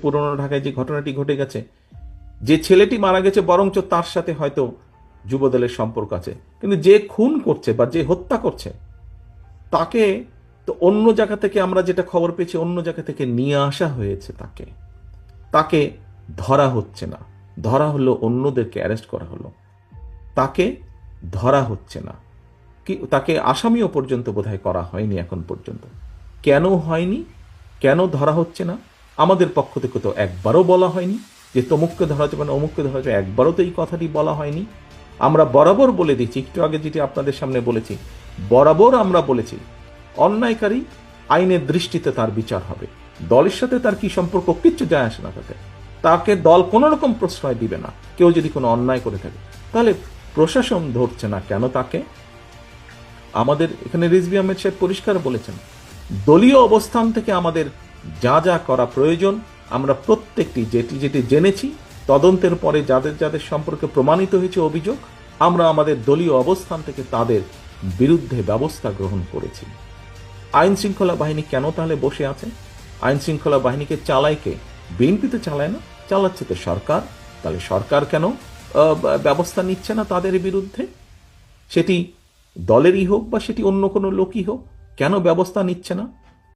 পুরনো ঢাকায় যে ঘটনাটি ঘটে গেছে, যে ছেলেটি মারা গেছে বরঞ্চ তার সাথে হয়তো যুবদলের সম্পর্ক আছে, কিন্তু যে খুন করছে বা যে হত্যা করছে তাকে তো অন্য জায়গা থেকে, আমরা যেটা খবর পেয়েছি, অন্য জায়গা থেকে নিয়ে আসা হয়েছে। তাকে তাকে ধরা হচ্ছে না, ধরা হলো অন্যদেরকে অ্যারেস্ট করা হলো, তাকে ধরা হচ্ছে না, কি তাকে আসামিও পর্যন্ত বোধহয় করা হয়নি এখন পর্যন্ত। কেন হয়নি, কেন ধরা হচ্ছে না? আমাদের পক্ষ থেকে তো একবারও বলা হয়নি যে তমুককে ধরা যাবে না, অমুককে ধরা যাবে, একবারও তো এই কথাটি বলা হয়নি। আমরা বরাবর বলে দিচ্ছি, একটু আগে যেটি আপনাদের সামনে বলেছি, বরাবর আমরা বলেছি অন্যায়কারী আইনের দৃষ্টিতে তার বিচার হবে। দলের সাথে তার কি সম্পর্ক, কিচ্ছু যায় আসে না তাতে। তাকে দল কোনো রকম প্রশ্রয় দিবে না। কেউ যদি কোনো অন্যায় করে থাকে, তাহলে প্রশাসন ধরছে না কেন তাকে? আমাদের এখানে রিজভী আহমেদ সাহেব পরিষ্কার বলেছেন, দলীয় অবস্থান থেকে আমাদের যা যা করা প্রয়োজন আমরা প্রত্যেকটি যেটি যেটি জেনেছি, তদন্তের পরে যাদের যাদের সম্পর্কে প্রমাণিত হয়েছে অভিযোগ, আমরা আমাদের দলীয় অবস্থান থেকে তাদের বিরুদ্ধে ব্যবস্থা গ্রহণ করেছি। আইন শৃঙ্খলা বাহিনী কেন তাহলে বসে আছে? আইন শৃঙ্খলা বাহিনীকে চালায় কে? বিএনপি তো চালায় না, চালাচ্ছে তো সরকার। তাহলে সরকার কেন ব্যবস্থা নিচ্ছে না তাদের বিরুদ্ধে? সেটি দলেরই হোক বা সেটি অন্য কোনো লোকই হোক, কেন ব্যবস্থা নিচ্ছে না?